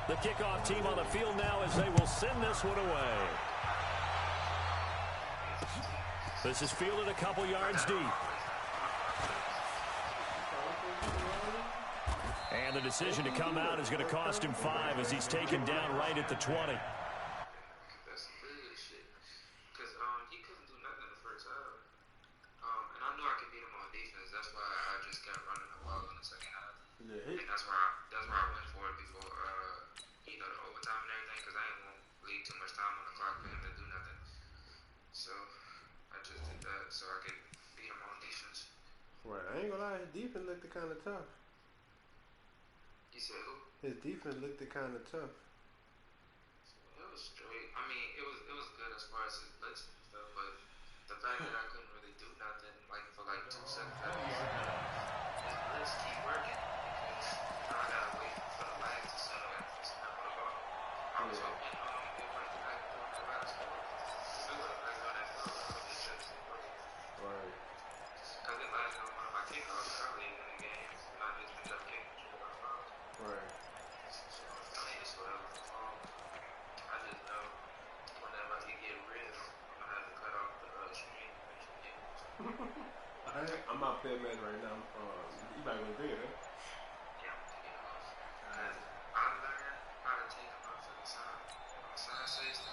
The kickoff team on the field now as they will send this one away. This is fielded a couple yards deep. And the decision to come out is going to cost him 5 as he's taken down right at the 20. That's some good shit. Because he couldn't do nothing the first half. And I knew I could beat him on defense. That's why I just kept running the ball in the second half. Yeah. And that's why I went for it before, the overtime and everything. Because I didn't want to leave too much time on the clock for him to do nothing. So I just did that so I could beat him on defense. Right. I ain't gonna lie. His defense looked kind of tough. You said who? His defense looked kind of tough. It was straight. I mean, it was good as far as his blitzing and stuff, but the fact that I couldn't really do nothing for 2 seconds, his blitz keep working because I gotta wait for the lag to settle after the snap of the ball. I was hoping it worked the last score. It was like on that field, I was just working. Right. Because it lasted on one of my kickoffs early in the game, and I just ended up kicking. Right. So, I mean, it's whatever. I just know whenever I get rid of them, I'm gonna have to cut off the screen. I'm out there, man, right now. You might want to do it, huh? Yeah, I'm taking it off. Because I learned how to take them off to the side.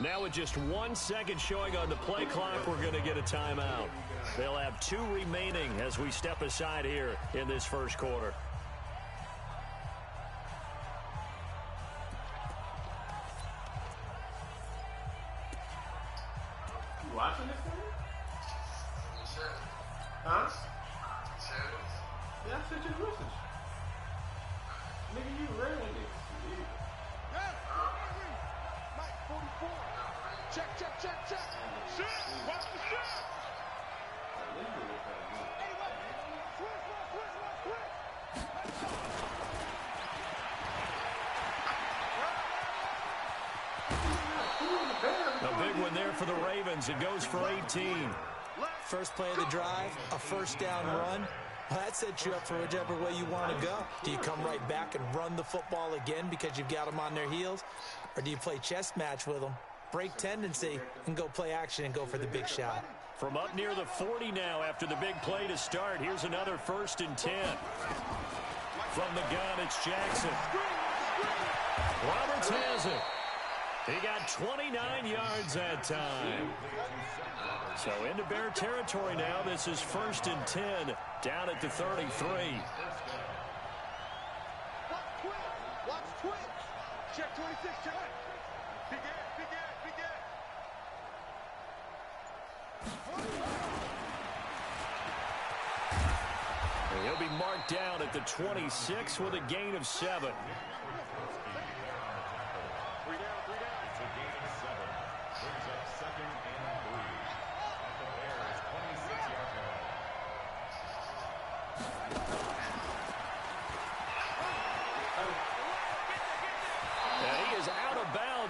Now with just 1 second showing on the play clock, we're going to get a timeout. They'll have 2 remaining as we step aside here in this first quarter. Watching this thing? You said it. Huh? You said it. Yeah, I sent you the message. Nigga, you ran it. Mike 44. Check. Shit. Watch the shot. A big one there for the Ravens. It goes for 18. First play of the drive, a first down run. Well, that sets you up for whichever way you want to go. Do you come right back and run the football again because you've got them on their heels? Or do you play chess match with them, break tendency, and go play action and go for the big shot? From up near the 40 now after the big play to start. Here's another 1st and 10. From the gun, it's Jackson. Roberts has it. He got 29 yards that time. So into Bear territory now. This is 1st and 10 down at the 33. Watch twitch. Check 26, check. Big air. And he'll be marked down at the 26 with a gain of 7.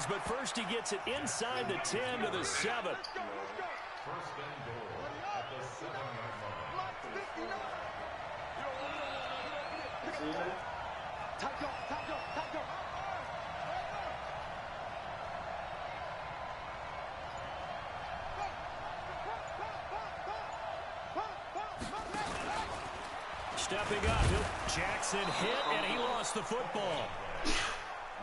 But first he gets it inside the 10 to the 7. First and goal at the 7-yard line. Top go. Stepping up, Jackson hit, and he lost the football.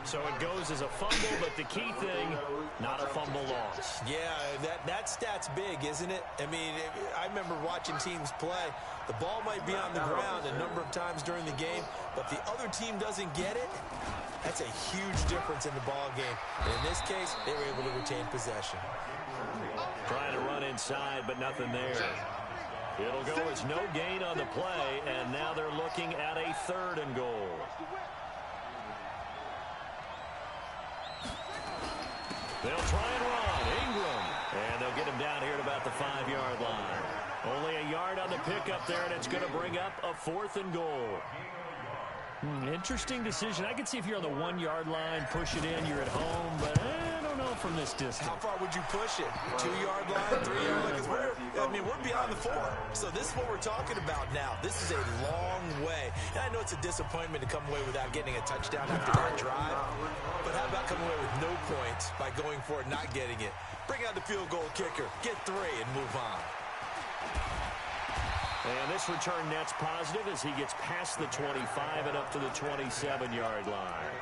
So it goes as a fumble, but the key thing, not a fumble loss. Yeah, that stat's big, isn't it? I mean, I remember watching teams play. The ball might be on the ground a number of times during the game, but the other team doesn't get it. That's a huge difference in the ball game. And in this case, they were able to retain possession. Trying to run inside, but nothing there. It'll go as no gain on the play, and now they're looking at a 3rd and goal. They'll try and run. Ingram. And they'll get him down here at about the 5-yard line. Only a yard on the pickup there, and it's going to bring up a 4th and goal. Interesting decision. I can see if you're on the 1-yard line, push it in, you're at home. But I don't know if from this distance. How far would you push it? 2-yard line, 3-yard line? Because we're beyond the 4. So this is what we're talking about now. This is a long way. And I know it's a disappointment to come away without getting a touchdown after that drive. But how about coming away with no points by going for it, not getting it? Bring out the field goal kicker, get 3, and move on. And this return net's positive as he gets past the 25 and up to the 27-yard line.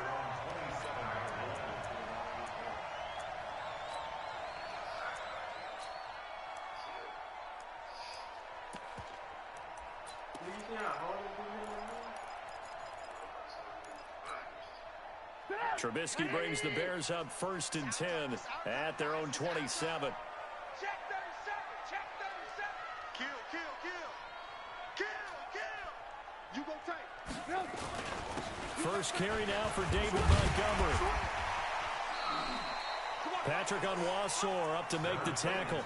Trubisky brings the Bears up 1st and 10 at their own 27. Check 37. Check 37. Kill. You go tight. First carry now for David Montgomery. Patrick Onwuasor up to make the tackle.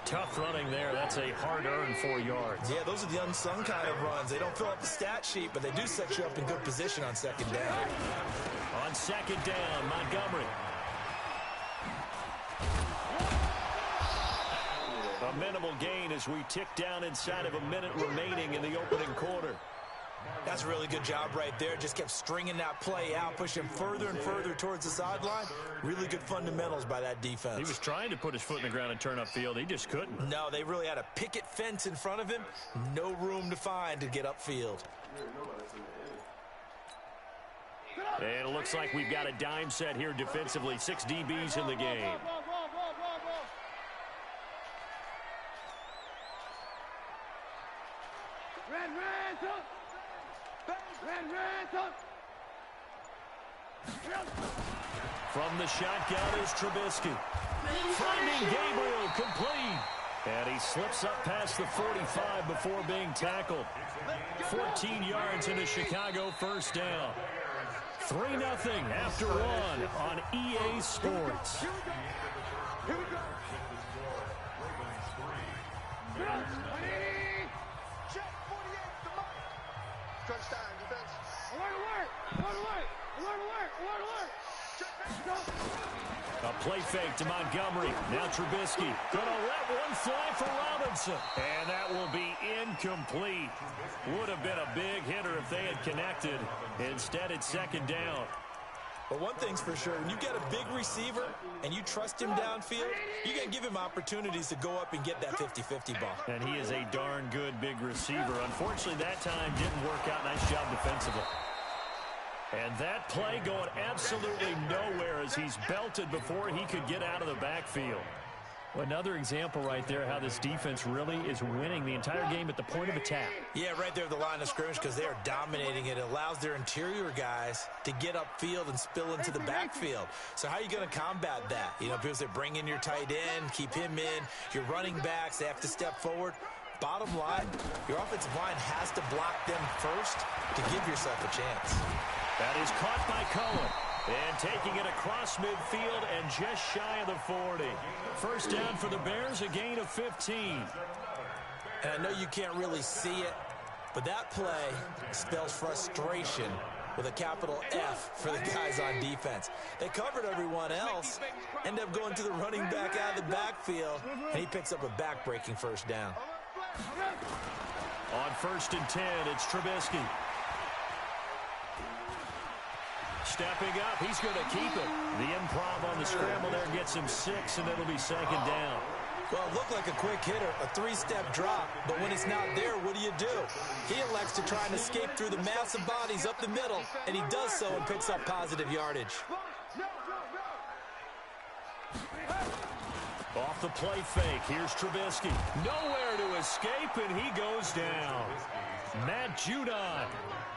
Tough running there. That's a hard-earned 4 yards. Yeah, those are the unsung kind of runs. They don't fill up the stat sheet, but they do set you up in good position on 2nd down. On 2nd down, Montgomery. A minimal gain as we tick down inside of a minute remaining in the opening quarter. That's a really good job right there. Just kept stringing that play out, pushing further and further towards the sideline. Really good fundamentals by that defense. He was trying to put his foot in the ground and turn upfield. He just couldn't. No, they really had a picket fence in front of him. No room to find to get upfield. And it looks like we've got a dime set here defensively. 6 DBs in the game. From the shotgun is Trubisky. Finding Gabriel complete. And he slips up past the 45 before being tackled. 14 yards into Chicago, 1st down. 3-0 after 1 on EA Sports. Here we go. Check 48, the mic. Touchdown, defense. Alert. A play fake to Montgomery. Now Trubisky gonna let one fly for Robinson. And that will be incomplete. Would have been a big hitter if they had connected. Instead, it's 2nd down. But one thing's for sure, when you get a big receiver and you trust him downfield, you can give him opportunities to go up and get that 50-50 ball. And he is a darn good big receiver. Unfortunately, that time didn't work out. Nice job defensively. And that play going absolutely nowhere as he's belted before he could get out of the backfield. Another example right there how this defense really is winning the entire game at the point of attack. Yeah, right there at the line of scrimmage because they are dominating it. It allows their interior guys to get upfield and spill into the backfield. So how are you going to combat that? You know, people say bring in your tight end, keep him in. Your running backs, they have to step forward. Bottom line, your offensive line has to block them first to give yourself a chance. That is caught by Cohen. And taking it across midfield and just shy of the 40. 1st down for the Bears, a gain of 15. And I know you can't really see it, but that play spells frustration with a capital F for the guys on defense. They covered everyone else, end up going to the running back out of the backfield, and he picks up a back-breaking 1st down. On 1st and 10, it's Trubisky. Stepping up, he's going to keep it. The improv on the scramble there gets him 6, and it'll be 2nd down. Well, it looked like a quick hitter, a 3-step drop, but when it's not there, what do? He elects to try and escape through the massive bodies up the middle, and he does so and picks up positive yardage. Off the play fake, here's Trubisky. Nowhere to escape, and he goes down. Matt Judon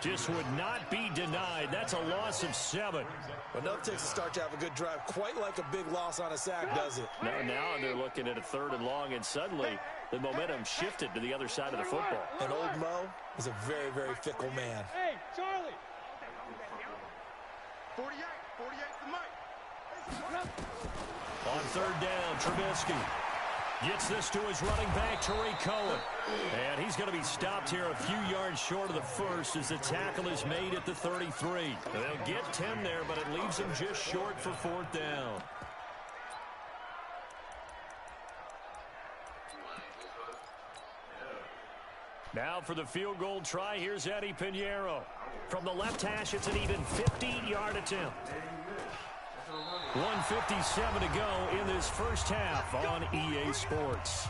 just would not be denied. That's a loss of 7. Well, enough takes a start to have a good drive. Quite like a big loss on a sack, does it? Now they're looking at a 3rd and long, and suddenly the momentum shifted to the other side of the football. And old Mo is a very, very fickle man. Hey, Charlie. 48, the mic. On 3rd down, Trubisky gets this to his running back, Tariq Cohen. And he's going to be stopped here a few yards short of the 1st as the tackle is made at the 33. They'll get 10 there, but it leaves him just short for 4th down. Now for the field goal try, here's Eddie Pinheiro. From the left hash, it's an even 50-yard attempt. 1:57 to go in this first half on EA Sports.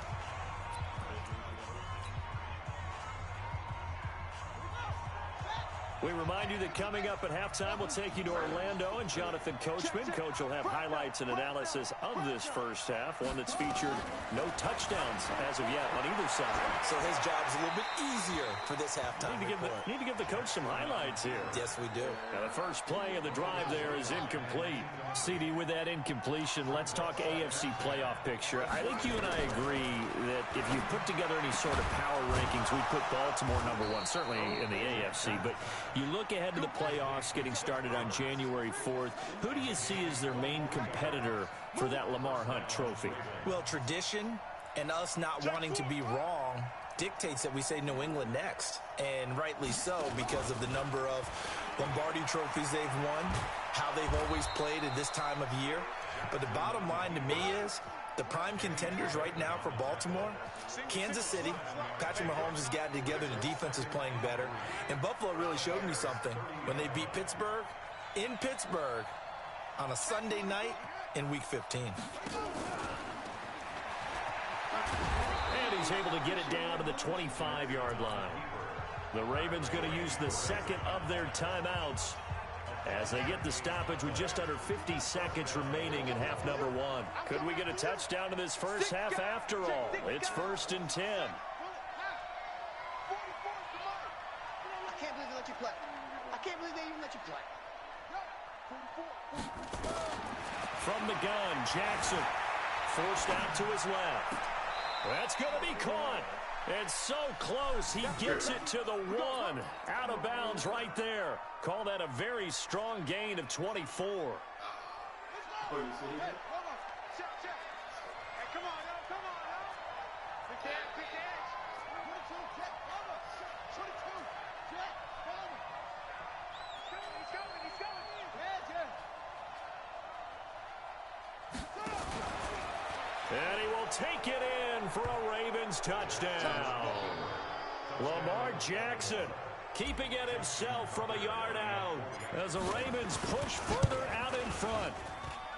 We remind you that coming up at halftime, we'll take you to Orlando and Jonathan Coachman. Coach will have highlights and analysis of this first half, one that's featured no touchdowns as of yet on either side. So his job's a little bit easier for this halftime report. Need to give the coach some highlights here. Yes, we do. Now the first play of the drive there is incomplete. CD, with that incompletion, let's talk AFC playoff picture. I think you and I agree that if you put together any sort of power rankings, we'd put Baltimore #1, certainly in the AFC. But you look ahead to the playoffs getting started on January 4th. Who do you see as their main competitor for that Lamar Hunt trophy? Well, tradition and us not wanting to be wrong dictates that we say New England next. And rightly so, because of the number of Lombardi trophies they've won, how they've always played at this time of year. But the bottom line to me is the prime contenders right now for Baltimore, Kansas City. Patrick Mahomes has gotten together. The defense is playing better. And Buffalo really showed me something when they beat Pittsburgh in Pittsburgh on a Sunday night in Week 15. And he's able to get it down to the 25-yard line. The Ravens going to use the second of their timeouts as they get the stoppage with just under 50 seconds remaining in half number 1. Could we get a touchdown in this first half after all? It's 1st and 10. I can't believe they let you play. I can't believe they even let you play. From the gun, Jackson forced out to his left. That's going to be caught. It's so close. He gets it to the 1. Out of bounds right there. Call that a very strong gain of 24. Oh, you see it? Hey, come on, yo. Come on, yo. Pick the edge. Pick the edge. 22, check. Over. 22, check. Over. He's going. He's going. Edge, And he will take it in for a Ravens touchdown. Lamar Jackson keeping it himself from a yard out as the Ravens push further out in front.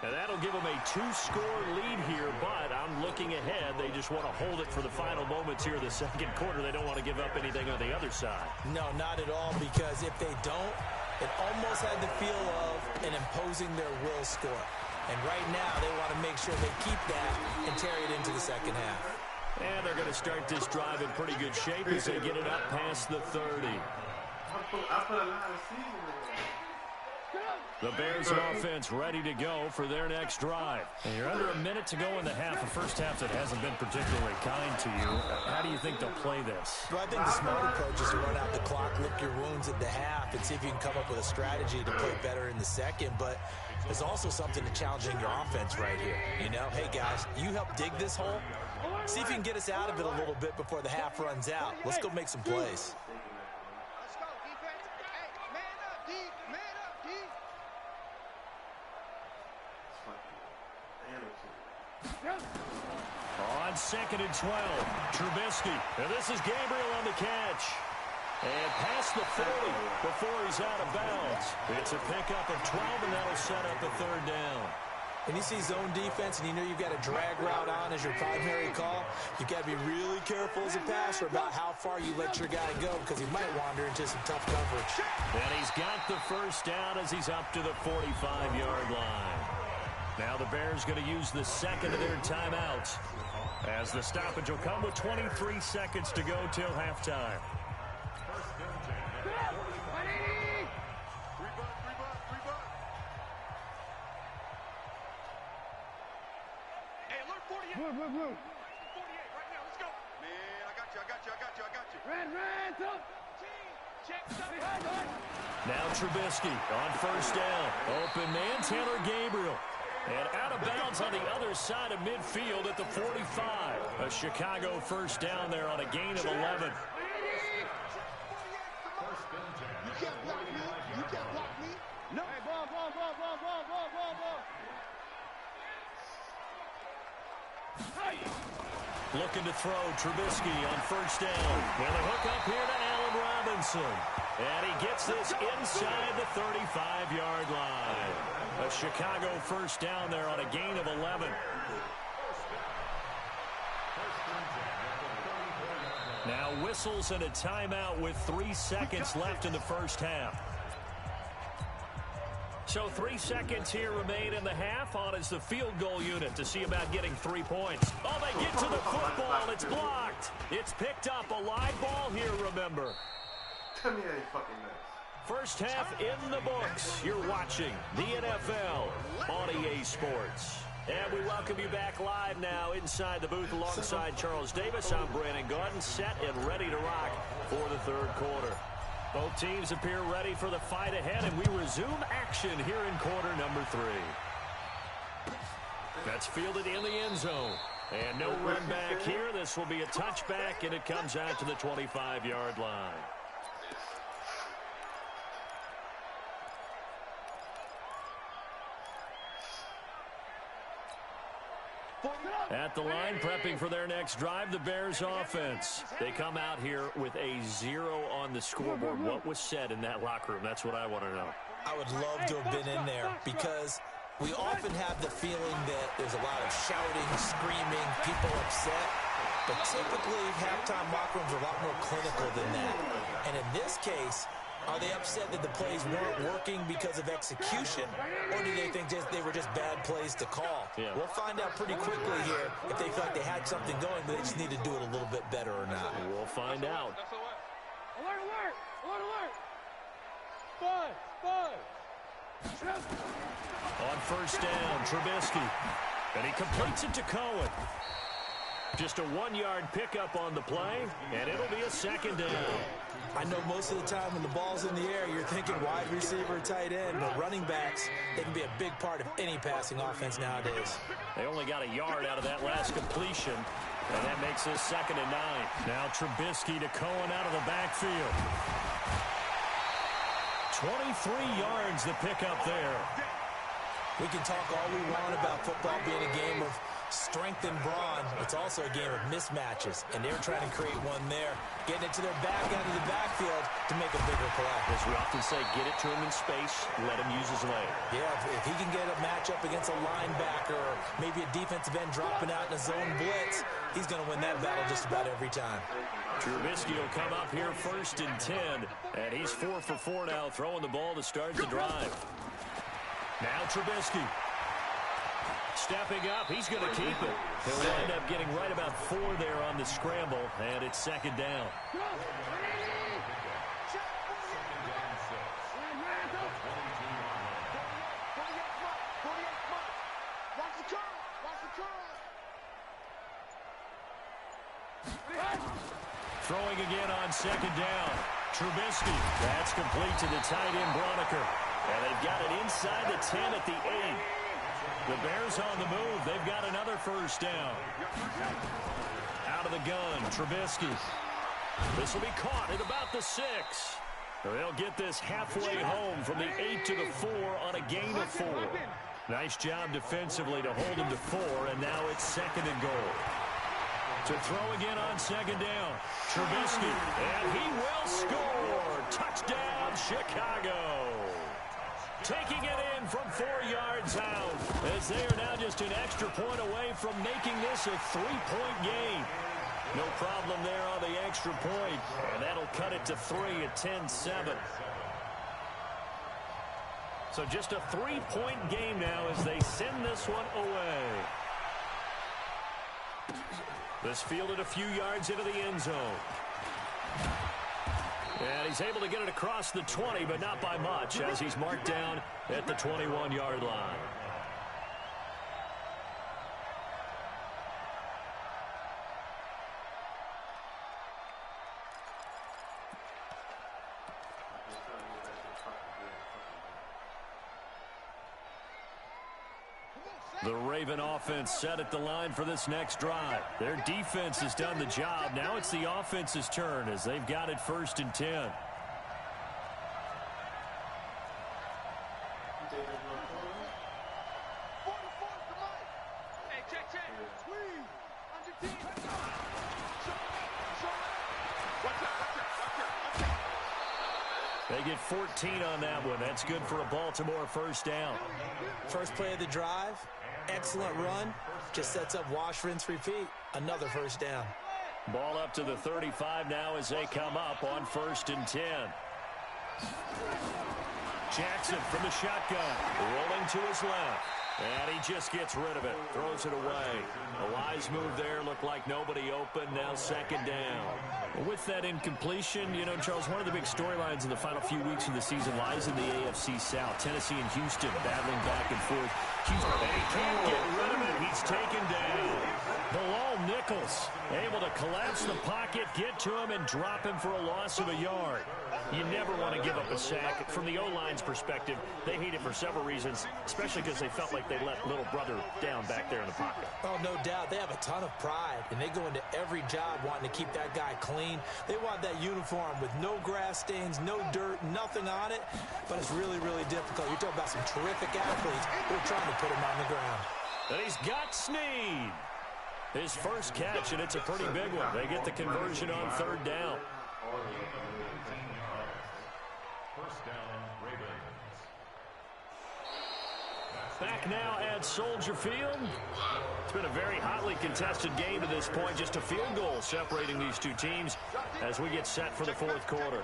And that'll give them a 2-score lead here, but I'm looking ahead. They just want to hold it for the final moments here of the second quarter. They don't want to give up anything on the other side. No, not at all, because if they don't, it almost had the feel of an imposing their will score. And right now, they want to make sure they keep that and carry it into the second half. And they're going to start this drive in pretty good shape as they get it up past the 30. I put a lot of season in. The Bears offense ready to go for their next drive. And you're under a minute to go in the half, a first half that hasn't been particularly kind to you. How do you think they'll play this? Well, I think the smart approach is to run out the clock, lick your wounds at the half, and see if you can come up with a strategy to play better in the second. But there's also something to challenging your offense right here. You know, hey, guys, you help dig this hole. See if you can get us out of it a little bit before the half runs out. Let's go make some plays. Let's go, defense. Hey, man up, D. Man up, D. On 2nd and 12, Trubisky. And this is Gabriel on the catch. And past the 40 before he's out of bounds. It's a pickup of 12, and that'll set up a 3rd down. When you see zone defense and you know you've got a drag route on as your primary call, you've got to be really careful as a passer about how far you let your guy go, because he might wander into some tough coverage. And he's got the 1st down as he's up to the 45-yard line. Now the Bears going to use the second of their timeouts as the stoppage will come with 23 seconds to go till halftime. Blue. 48 right now. Let's go. Man, I got you. Red, up. Check. Now Trubisky on 1st down. Open man, Taylor Gabriel. And out of bounds on the other side of midfield at the 45. A Chicago 1st down there on a gain of 11. You can't block me. No. Hey, ball. Looking to throw Trubisky on first down. With a hook up here to Allen Robinson. And he gets this inside the 35-yard line. A Chicago first down there on a gain of 11. Now whistles and a timeout with 3 seconds left in the first half. So 3 seconds here remain in the half. On is the field goal unit to see about getting 3 points. Oh, they get to the football. It's blocked. It's picked up. A live ball here, remember. Tell me that fucking nuts. First half in the books. You're watching the NFL on EA Sports. And we welcome you back live now inside the booth alongside Charles Davis. I'm Brandon Gaudin, set and ready to rock for the third quarter. Both teams appear ready for the fight ahead, and we resume action here in quarter number 3. That's fielded in the end zone. And no run back here. This will be a touchback, and it comes out to the 25-yard line. At the line, prepping for their next drive, the Bears offense. They come out here with a 0 on the scoreboard. What was said in that locker room? That's what I want to know. I would love to have been in there because we often have the feeling that there's a lot of shouting, screaming, people upset. But typically, halftime locker rooms are a lot more clinical than that. And in this case, are they upset that the plays weren't working because of execution, or do they think they were just bad plays to call? Yeah. We'll find out pretty quickly here if they feel like they had something going, but they just need to do it a little bit better or not. We'll find out. Alert, alert! Alert, alert! Five! On first down, Trubisky. And he completes it to Cohen. Just a 1-yard pickup on the play, and it'll be a second down. I know most of the time when the ball's in the air, you're thinking wide receiver, tight end, but running backs, they can be a big part of any passing offense nowadays. They only got a yard out of that last completion, and that makes this 2nd and 9. Now Trubisky to Cohen out of the backfield. 23 yards the pickup there. We can talk all we want about football being a game of strength and brawn. It's also a game of mismatches, and they're trying to create one there, getting it to their back end of the backfield to make a bigger play. As we often say, get it to him in space, let him use his leg. Yeah, if he can get a matchup against a linebacker or maybe a defensive end dropping out in a zone blitz, he's going to win that battle just about every time. Trubisky will come up here 1st and 10, and he's 4 for 4 now, throwing the ball to start the drive. Now Trubisky. Stepping up, he's going to keep it. He'll wind up getting right about 4 there on the scramble, and it's 2nd down. Throwing again on 2nd down. Trubisky. That's complete to the tight end, Broniker. And they've got it inside the 10 at the 8. The Bears on the move. They've got another first down. Out of the gun, Trubisky. This will be caught at about the 6. They'll get this halfway home from the 8 to the 4 on a gain of 4. Nice job defensively to hold him to 4, and now it's 2nd and goal. To throw again on 2nd down, Trubisky, and he will score. Touchdown, Chicago. Taking it in from 4 yards out, as they are now just an extra point away from making this a 3-point game. No problem there on the extra point, and that'll cut it to 3 at 10-7. So just a 3-point game now as they send this one away. This fielded a few yards into the end zone. And he's able to get it across the 20, but not by much, as he's marked down at the 21-yard line. The Raven offense set at the line for this next drive. Their defense has done the job. Now it's the offense's turn as they've got it 1st and 10. Hey, check. Please. They get 14 on that one. That's good for a Baltimore first down. First play of the drive, excellent run. Just sets up wash, rinse, repeat. Another first down. Ball up to the 35 now as they come up on 1st and 10. Jackson from the shotgun, rolling to his left. And he just gets rid of it, throws it away. A wise move there, looked like nobody open, now 2nd down. With that incompletion, you know, Charles, one of the big storylines in the final few weeks of the season lies in the AFC South. Tennessee and Houston battling back and forth. Houston, and he can't get rid of it. He's taken down. Bilal Nichols able to collapse the pocket, get to him, and drop him for a loss of a yard. You never want to give up a sack. From the O-line's perspective, they hate it for several reasons, especially because they felt like they let little brother down back there in the pocket. Oh, no doubt. They have a ton of pride, and they go into every job wanting to keep that guy clean. They want that uniform with no grass stains, no dirt, nothing on it, but it's really, really difficult. You're talking about some terrific athletes who are trying to put him on the ground. And he's got Snead. His first catch, and it's a pretty big one. They get the conversion on 3rd down. First down, Ravens. Back now at Soldier Field. It's been a very hotly contested game to this point. Just a field goal separating these two teams as we get set for the 4th quarter.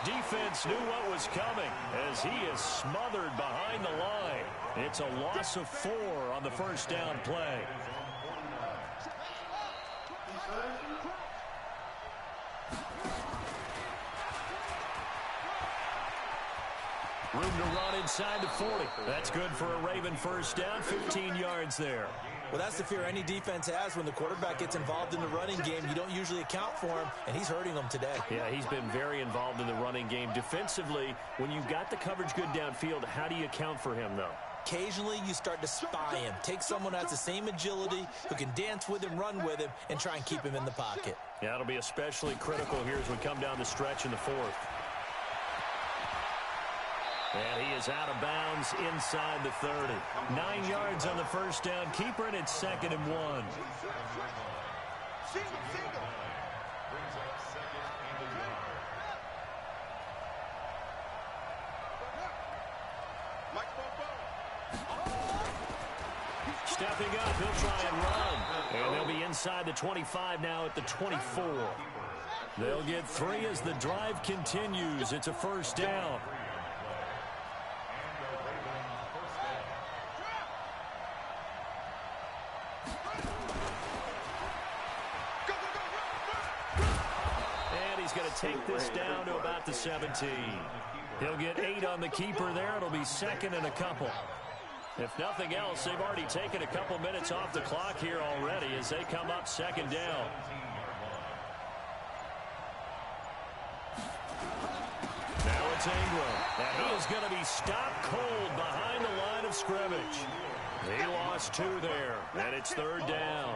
Defense knew what was coming as he is smothered behind the line. It's a loss of 4 on the first down play. Room to run inside the 40. That's good for a Raven first down, 15 yards there. Well, that's the fear any defense has when the quarterback gets involved in the running game. You don't usually account for him, and he's hurting them today. Yeah, he's been very involved in the running game. Defensively, when you've got the coverage good downfield, how do you account for him, though? Occasionally, you start to spy him. Take someone who has the same agility, who can dance with him, run with him, and try and keep him in the pocket. Yeah, it'll be especially critical here as we come down the stretch in the 4th. And he is out of bounds inside the 30. 9 yards on the first down. Keeper, and it's 2nd and 1. Stepping up, he'll try and run. And they'll be inside the 25 now at the 24. They'll get 3 as the drive continues. It's a first down. Going to take this down to about the 17. He'll get 8 on the keeper there. It'll be 2nd and a couple. If nothing else, they've already taken a couple minutes off the clock here already as they come up 2nd down. Now it's Ingram. And he is going to be stopped cold behind the line of scrimmage. He lost 2 there, and it's 3rd down.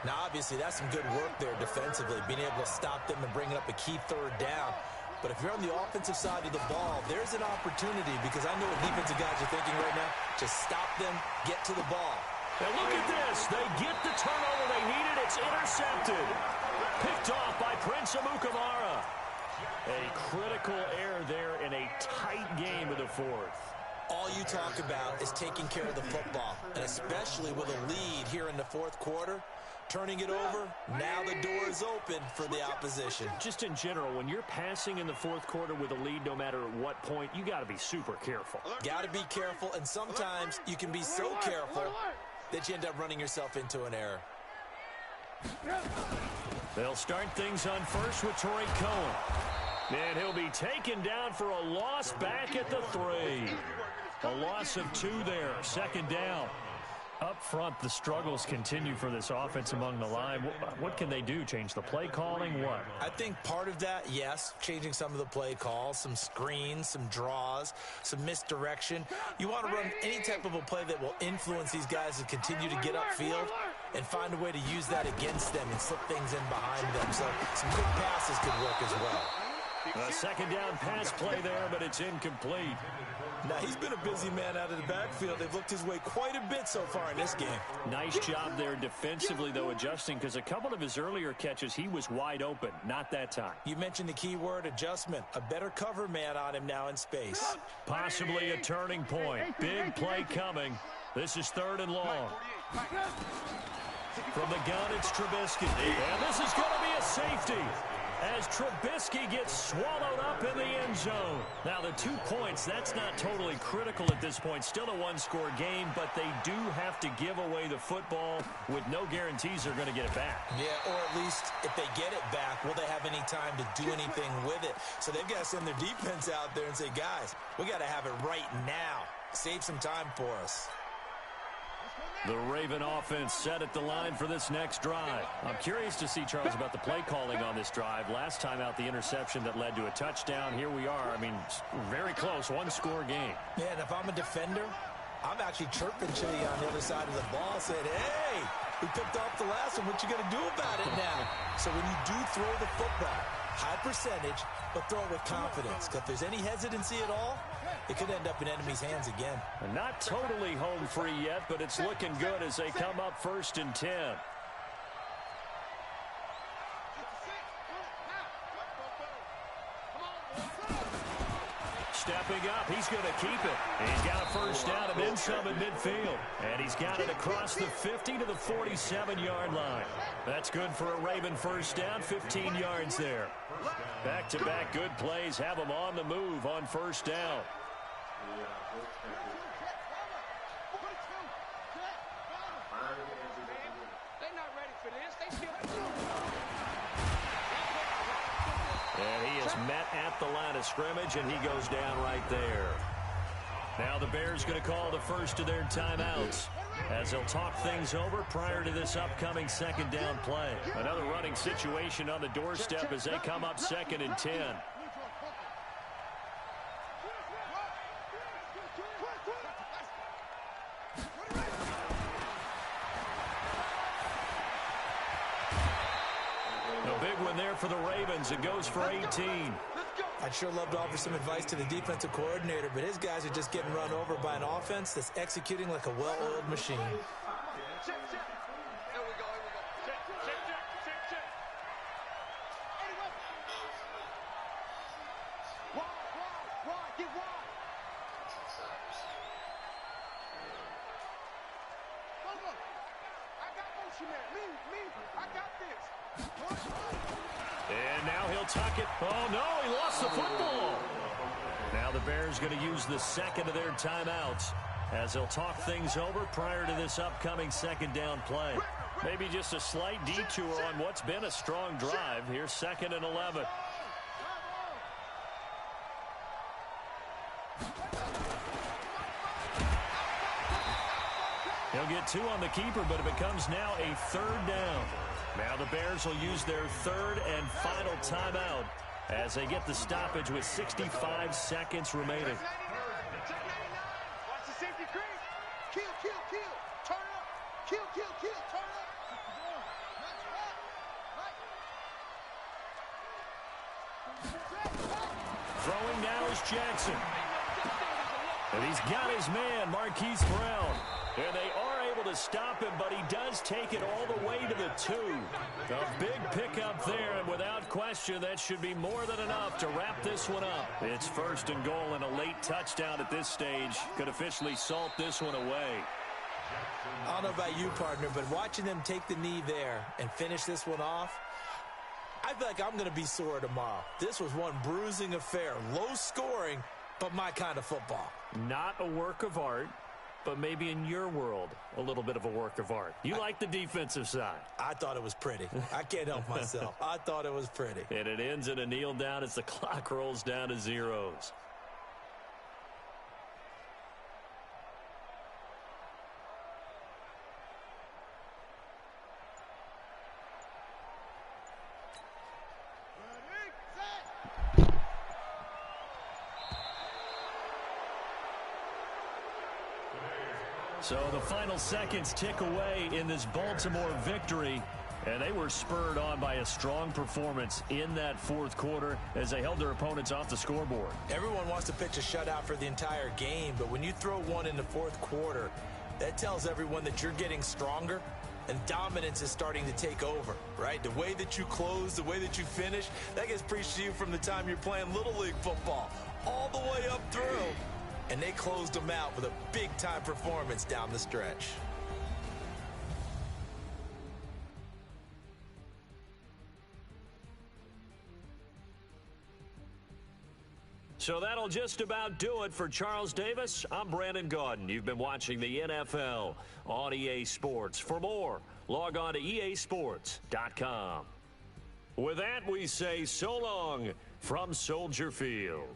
Now, obviously, that's some good work there defensively, being able to stop them and bringing up a key 3rd down. But if you're on the offensive side of the ball, there's an opportunity because I know what defensive guys are thinking right now. Just stop them, get to the ball. And look at this. They get the turnover they needed. It's intercepted. Picked off by Prince Amukamara. A critical error there in a tight game of the 4th. All you talk about is taking care of the football, and especially with a lead here in the 4th quarter. Turning it over, now the door is open for the opposition. Just in general, when you're passing in the 4th quarter with a lead, no matter at what point, you got to be super careful. Got to be careful, and sometimes you can be so careful that you end up running yourself into an error. They'll start things on first with Troy Cohen. And he'll be taken down for a loss back at the 3. A loss of 2 there, 2nd down. Up front, the struggles continue for this offense among the line. What can they do? Change the play calling? What? I think part of that, yes, changing some of the play calls, some screens, some draws, some misdirection. You want to run any type of a play that will influence these guys to continue to get upfield and find a way to use that against them and slip things in behind them. So some quick passes could work as well. A second down pass play there, but it's incomplete. Now, he's been a busy man out of the backfield. They've looked his way quite a bit so far in this game. Nice job there defensively, though, adjusting, because a couple of his earlier catches, he was wide open. Not that time. You mentioned the key word, adjustment. A better cover man on him now in space. Possibly a turning point. Big play coming. This is 3rd and long. From the gun, it's Trubisky. And this is going to be a safety as Trubisky gets swallowed up in the end zone. Now, the 2 points, that's not totally critical at this point. Still a one-score game, but they do have to give away the football with no guarantees they're going to get it back. Yeah, or at least if they get it back, will they have any time to do anything with it? So they've got to send their defense out there and say, guys, we got to have it right now. Save some time for us. The Raven offense set at the line for this next drive. I'm curious to see, Charles, about the play calling on this drive. Last time out, the interception that led to a touchdown. Here we are. I mean, very close, one-score game. Yeah, and if I'm a defender, I'm actually chirping Chili on the other side of the ball, saying, hey, we picked off the last one. What you going to do about it now? So when you do throw the football, high percentage, but throw it with confidence. Because if there's any hesitancy at all, it could end up in enemy's hands again. Not totally home free yet, but it's looking good as they come up 1st and 10. Stepping up, he's going to keep it. He's got a first down and then some in midfield. And he's got it across the 50 to the 47-yard line. That's good for a Raven first down, 15 yards there. Back-to-back good plays have them on the move on first down. They're not ready for this. They still... And he is met at the line of scrimmage, and he goes down right there. Now the Bears going to call the first of their timeouts as they'll talk things over prior to this upcoming second down play. Another running situation on the doorstep as they come up 2nd and 10. A big one there for the Ravens. It goes for 18. I'd sure love to offer some advice to the defensive coordinator, but his guys are just getting run over by an offense that's executing like a well-oiled machine. Check. Here we go. Check. Wide. Get wide. Look. I got motion there. Me. I got this. And now he'll tuck it. Oh, no, he lost the football. Now the Bears going to use the second of their timeouts as they'll talk things over prior to this upcoming second down play. Maybe just a slight detour on what's been a strong drive. Here's 2nd and 11. He'll get 2 on the keeper, but it becomes now a 3rd down. Now the Bears will use their 3rd and final timeout as they get the stoppage with 65 seconds remaining. Watch the safety creep. Kill. Turn up. Kill. Turn up. Throwing now is Jackson. And he's got his man, Marquise Brown. And they are able to stop him, but he does take it all the way to the 2. A big pickup there, and without question, that should be more than enough to wrap this one up. It's 1st and goal and a late touchdown at this stage. Could officially salt this one away. I don't know about you, partner, but watching them take the knee there and finish this one off, I feel like I'm going to be sore tomorrow. This was one bruising affair. Low scoring, but my kind of football. Not a work of art, but maybe in your world, a little bit of a work of art. You like the defensive side. I thought it was pretty. I can't help myself. I thought it was pretty. And it ends in a kneel down as the clock rolls down to zeros. So the final seconds tick away in this Baltimore victory, and they were spurred on by a strong performance in that fourth quarter as they held their opponents off the scoreboard. Everyone wants to pitch a shutout for the entire game, but when you throw one in the fourth quarter, that tells everyone that you're getting stronger and dominance is starting to take over, right? The way that you close, the way that you finish, that gets preached to you from the time you're playing Little League football all the way up through. And they closed them out with a big-time performance down the stretch. So that'll just about do it for Charles Davis. I'm Brandon Gaudin. You've been watching the NFL on EA Sports. For more, log on to easports.com. With that, we say so long from Soldier Field.